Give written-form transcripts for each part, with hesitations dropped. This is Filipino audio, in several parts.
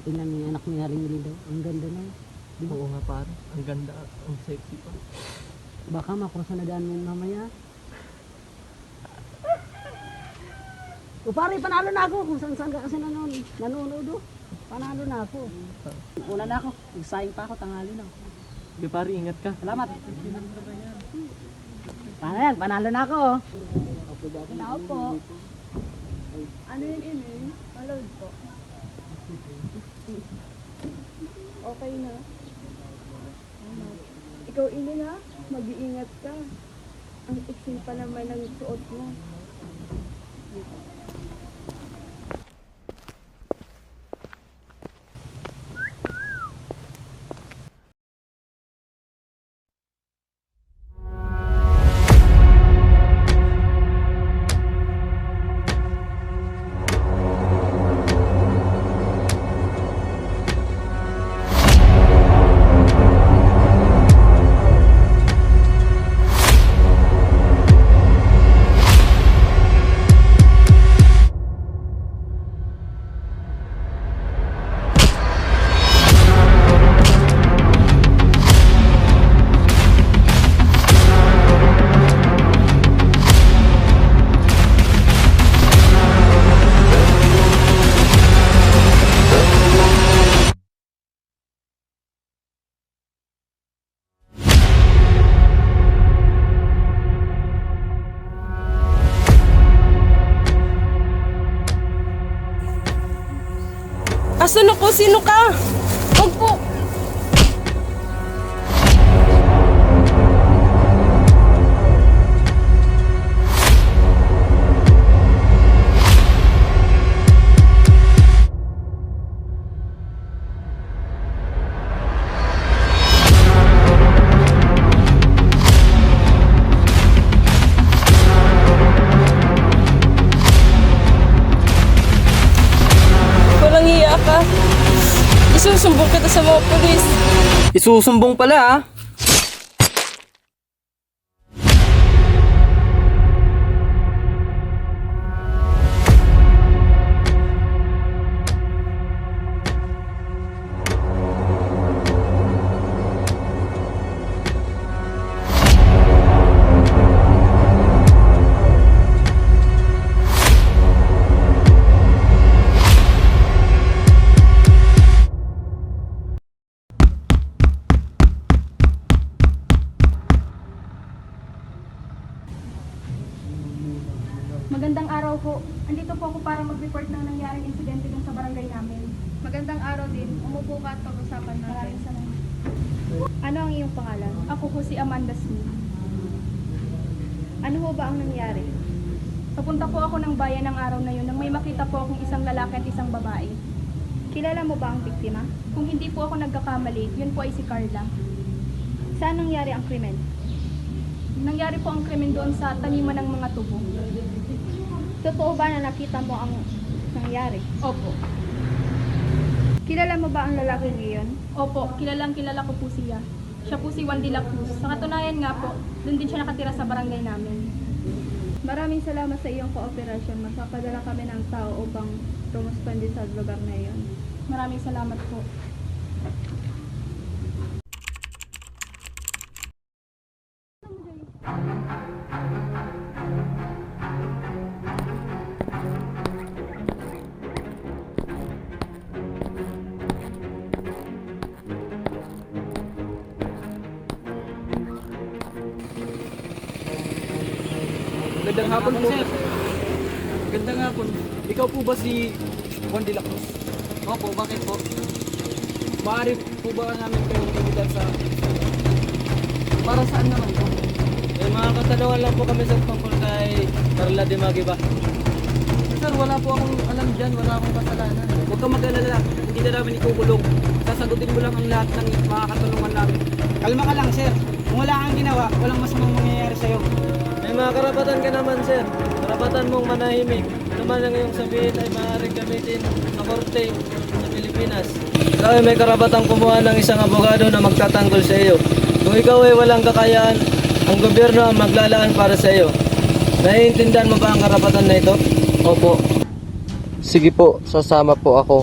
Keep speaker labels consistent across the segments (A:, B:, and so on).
A: Tingnan mo yung anak ni Haring Milidaw. Ang ganda na. Diba?
B: Oo nga pare, ang ganda, ang sexy pa.
A: Baka makrosa na daan mo mamaya. O pare, panalo na ako. Kung saan ka kasi nanonood o. Panalo na ako. Una na ako. Isayang pa ako, tanghali na.
B: Sige pare, ingat ka.
A: Salamat. Paano yan? Panalo na ako. Tao po.
C: Ano yun ini? Maload po. Okay na. Ikaw ini na, mag-iingat ka. Ang iksin pa naman ng suot mo.
D: Asan ako? Sino ka? Huwag po! Walang hiya ka. Isusumbong kita sa mga pulis.
B: Isusumbong pala ah.
E: Magandang araw po. Andito po ako para mag-report ng nangyaring insidente dun sa barangay namin.
C: Magandang araw din. Umupo ka at pag-usapan natin.
E: Maraming salamat.
C: Ano ang iyong pangalan?
E: Ako po si Amanda Smith.
C: Ano ho ba ang nangyari?
E: Papunta po ako ng bayan ng araw na yun nang may makita po akong isang lalaki at isang babae.
C: Kilala mo ba ang biktima?
E: Kung hindi po ako nagkakamali, yun po ay si Carla.
C: Saan nangyari ang krimen?
E: Nangyari po ang krimen doon sa taniman ng mga tubo.
C: Totoo ba na nakita mo ang nangyari?
E: Opo.
C: Kilala mo ba ang lalaking iyon?
E: Opo, kilalang kilala ko po siya. Siya po si Juan de la Cruz. Sa katunayan nga po, doon din siya nakatira sa barangay namin.
C: Maraming salamat sa iyong kooperasyon. Magpapadala kami ng tao upang rumuspandi sa lugar na iyon.
E: Maraming salamat po.
B: Magandang hapon po. Magandang hapon. Ikaw po ba si Juan de la Cruz?
A: Opo, bakit po?
B: Maaari po ba namin kayong imbitahan sa...
A: Para saan naman po?
B: mga katanungan lang po kami sa tungkol kay Carla de Magiba.
A: Sir, wala po akong alam dyan. Wala akong kasalanan.
B: Huwag kang mag-alala. Hindi na namin ikukulong. Sasagutin mo lang ang lahat ng mga katanungan namin.
A: Kalma ka lang, sir. Kung wala kang ginawa, walang masamang mangyayari sa'yo.
B: May mga karapatan ka naman, sir. Karapatan mong manahimik. Ano man ang iyong sabihin ay maaaring gamitin sa korte sa Pilipinas. Ikaw ay may karapatang kumuha ng isang abogado na magtatanggol sa iyo. Kung ikaw ay walang kakayaan, ang gobyerno ang maglalaan para sa iyo. Naiintindihan mo ba ang karapatan na ito? Opo. Sige po, sasama po ako.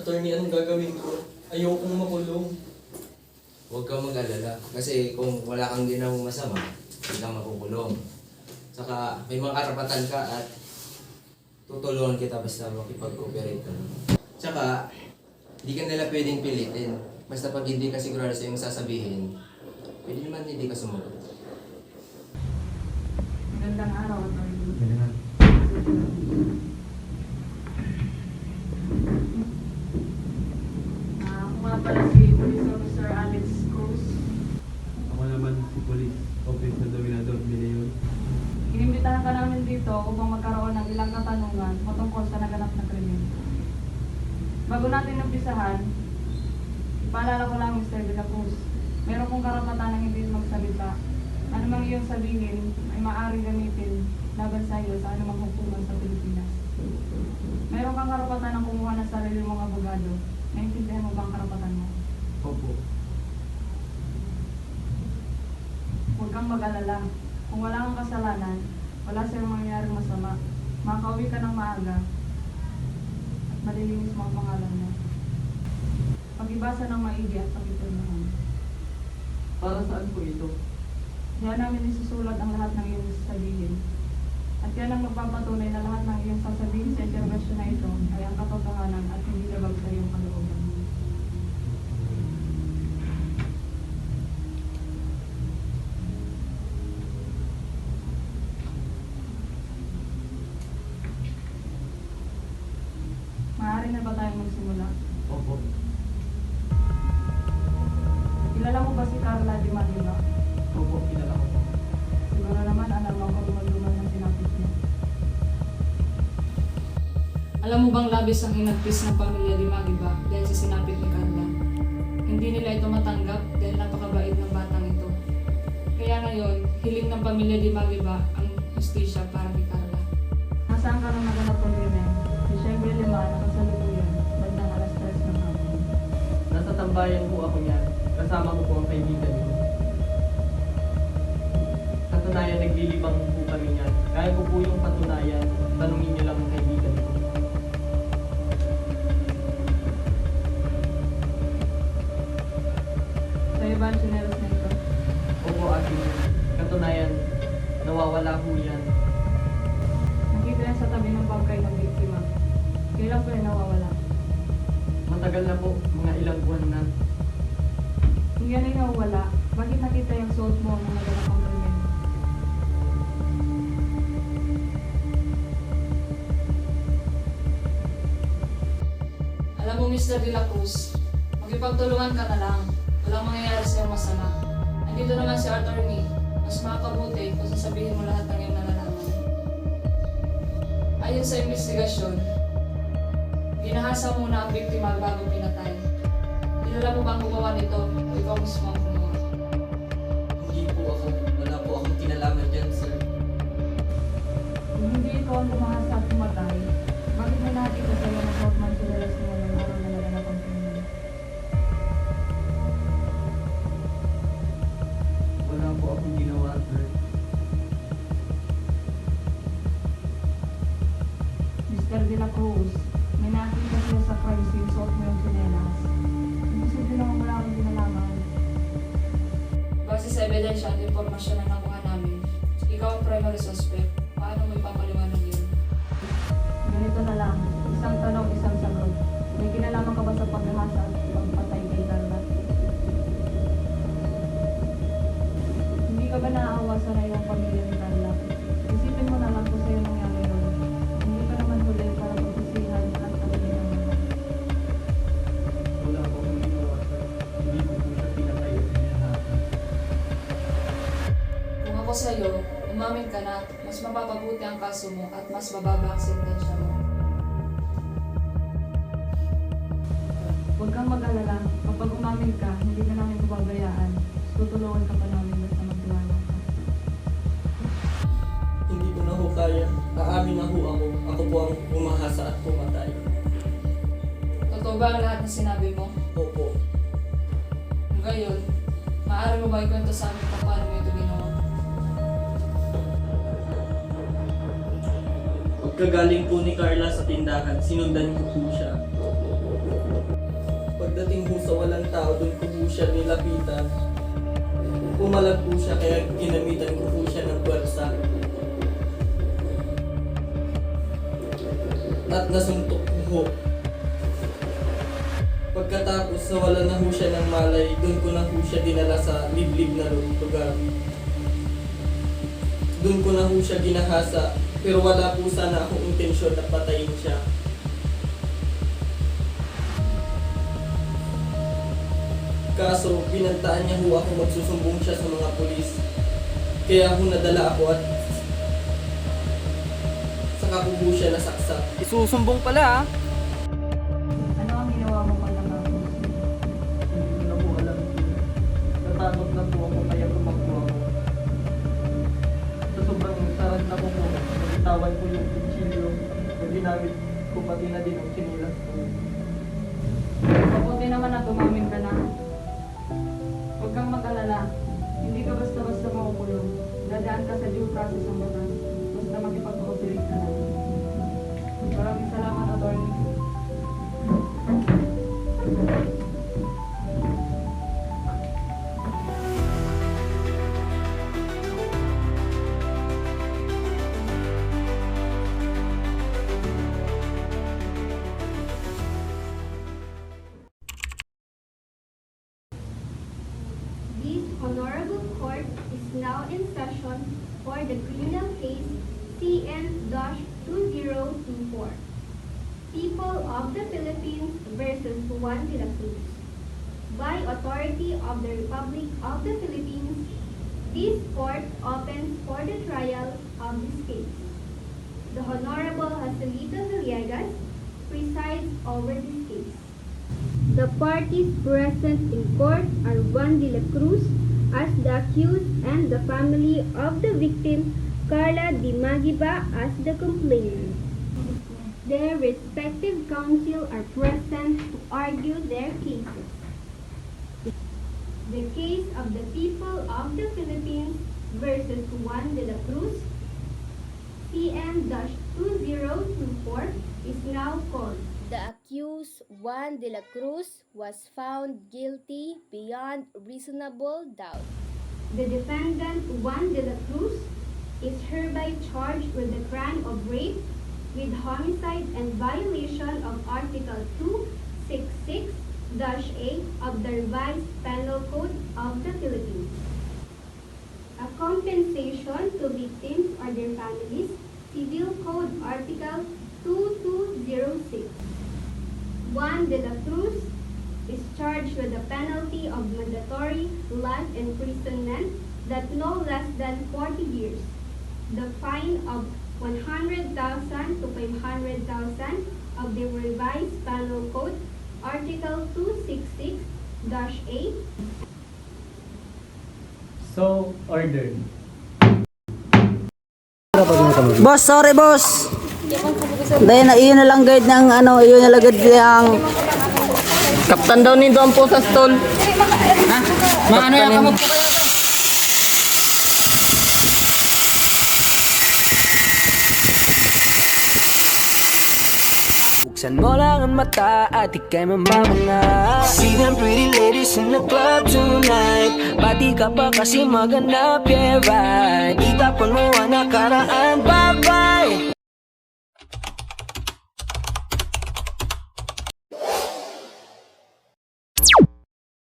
B: Attorney, anong gagawin ko? Ayokong makulong.
F: Huwag kang mag-alala. Kasi kung wala kang ginawang masama, hindi ka makukulong. Saka may mga karapatan ka at tutulungan kita basta makipag-cooperate ka. Tsaka, hindi ka nila pwedeng pilitin. Basta pag hindi ka sigurado sa iyong sasabihin, pwede naman hindi ka sumagot.
C: Magandang araw, attorney. Ako nga pala si Police Officer Alex Cruz.
G: Ako naman si Police Officer Dominador Mileon.
C: Inimbitahan ka namin dito upang magkaroon ng ilang katanungan patungkol sa naganap na krimen. Bago natin umpisahan, ipaalala ko lang Mr. De La Cruz, meron kong karapatan ng hindi magsalita. Ano mang iyong sabihin ay maaari gamitin laban sa iyo sa anumang hukuman sa Pilipinas. Meron kang karapatan ng kumuha ng sarili mong abogado. Naintindihan mo ba ang karapatan mo?
G: Opo.
C: Huwag kang mag-alala. Kung wala kang kasalanan, wala sa iyong mangyayaring masama. Makauwi ka ng maaga at malilinis mo ang pangalan mo. Pag-ibasa ng maigi at pag-ipirmahan.
B: Para saan po ito?
C: Diyan namin isusulat ang lahat ng iyong sasabihin. At yan ang magpapatunay na lahat ng iyong sasabihin sa intervention na ito ay ang katotohanan at hindi labag sa iyong kalooban. Maaari na ba tayong magsimula?
G: Opo.
C: Kilala mo ba si Carla Di Maguila?
G: Opo, kilala ko po.
C: Siguro naman alam mo kung lumaluman ng sinapit niya.
H: Alam mo bang labis ang hinagpis ng pamilya Di Magiba dahil sa sinapit ni Carla? Hindi nila ito matanggap dahil napakabait ng batang ito. Kaya ngayon, hiling ng pamilya Di Magiba ang justisya para kay Carla.
C: Nasaan ka nang naganap ng krimen? Disyembre 5, nakasalukuyan, bandang alas 3 ng hapon.
B: Nasa tambayan po ako niyan. Kasama ko po ang kaibigan ko. Katunayan, naglilibang po kami niyan. Kaya ko po yung patunayan. Tanungin niyo lang ang kaibigan ko.
C: Sa'yo ba ang chineros na ito?
B: Opo, ate. Katunayan, nawawala po yan.
C: Nakita yan sa tabi ng bangkay ng biktima. Kailan po yan nawawala?
B: Matagal na po, mga ilang buwan na.
C: Kung yan ay nawawala, bakit nakita yung suot mo ang mga naganap ang krimen?
H: Alam mo, Mr. De La Cruz, magipagtulungan ka na lang. Walang mangyayari sa iyong masama. Andito naman si attorney. Mas makakabuti kung sasabihin mo lahat ng iyong nalalaman. Ayon sa investigasyon, ginahasa muna ang biktima bago pinatay. Kilala mo bang gumawa nito o ikaw mismo ang gumawa?
B: Hindi po ako. Wala po akong kinalaman dyan, sir.
C: Kung hindi ikaw ang lumahas at pumatay, bakit may nakita sa'yo na suot man chineros mo ng araw na naganap ang krimen?
B: Wala po akong ginawa, sir.
C: Mr. De La Cruz, may nakita siya sa crime scene, suot mo yung chinelas. Imposible naman wala akong ginalaman.
H: Base sa ebidensya at impormasyon na nakuha namin, ikaw ang primary suspect. Paano mo ipapaliwanag yun?
C: Ganito na lang, isang tanong, isang sagot. May kinalaman ka ba sa paghahasa at pagpatay kay Carla? Hindi ka ba naaawa sa iyong pamilya ni Carla? Isipin mo na lang kung sa'yo nangyari yun. Hindi ka naman huli para pagsisihan at pagkakita mo.
G: Wala po akong ginawa, sir. Hindi ko po siya pinatay o pinahasa.
H: Kung ako sa'yo, umamin ka na, mas mapapabuti ang kaso mo at mas mababa ang sentensya mo.
C: Huwag kang mag-alala. Kapag umamin ka, hindi ka namin pababayaan. Tutulungan ka pa namin basta magtiwala ka.
B: Hindi ko na ho kaya. Aamin na ho ako. Ako po ang umahasa at pumatay.
H: Totoo ba ang lahat ng sinabi mo?
B: Opo.
H: Ngayon, maaari mo ba ikwento sa amin kung paano mo ito ginawa?
B: Pagkagaling po ni Carla sa tindahan, sinundan ko po siya. Pagdating ho sa walang tao, doon ko po siya nilapitan. Pumalag po siya, kaya ginamitan ko po siya ng pwersa. At nasuntok ko ho. Pagkatapos nawala na ho siya ng malay, doon ko na ho siya dinala sa liblib na lugar. Doon ko na ho siya ginahasa, pero wala po sana akong intensyon na patayin siya. Kaso, binantaan niya ho ako magsusumbong siya sa mga pulis. Kaya ho nadala ako at saka ko po siya nasaksak.
I: Isusumbong pala ah.
C: Ano ang ginawa mo pagkatapos?
B: Hindi ko na po alam. Natakot na po ako kaya tumakbo ako. Sa sobrang sarad na po nabitawan ko yung kutsilyo na ginamit ko pati na din ang sinilas ko.
C: Mabuti naman na tumamin ka na. Huwag kang mag-alala. Hindi ka basta-basta makukulong. Dadaan ka sa due process ng batas. Basta makipag-cooperate ka na. Maraming salamat, Atty.
J: This Honorable Court is now in session for the criminal case CN-2024. People of the Philippines versus Juan de la Cruz. By authority of the Republic of the Philippines, this court opens for the trial of this case. The Honorable Joselito Villegas presides over this case. The parties present in court are Juan de la Cruz as the accused and the family of the victim, Carla Di Magiba, as the complainant. Their respective counsel are present to argue their cases. The case of the people of the Philippines versus Juan de la Cruz, CN-2024, is now called.
K: The accused, Juan de la Cruz, was found guilty beyond reasonable doubt.
J: The defendant, Juan de la Cruz, is hereby charged with the crime of rape, with homicide and violation of Article 266-A of the Revised Penal Code of the Philippines. A compensation to victims or their families, Civil Code Article 2206. Juan de la Cruz is charged with the penalty of mandatory life imprisonment that no less than 40 years, the fine of 100,000 to 500,000 of the Revised Penal Code, Article 266-A.
G: So, ordered.
A: Boss, sorry boss. Dahil na iyon na lang guide ng ano, iyon na lang guide ng
I: Kaptan daw nito ang pusa stol. Ha? Maano yan kamot ko kayo? Buksan mo lang ang mata at ika'y mamamanga. See them pretty ladies in the club tonight. Pati ka pa kasi maganda, yeah right. Itapon mo ang nakaraan, bye-bye.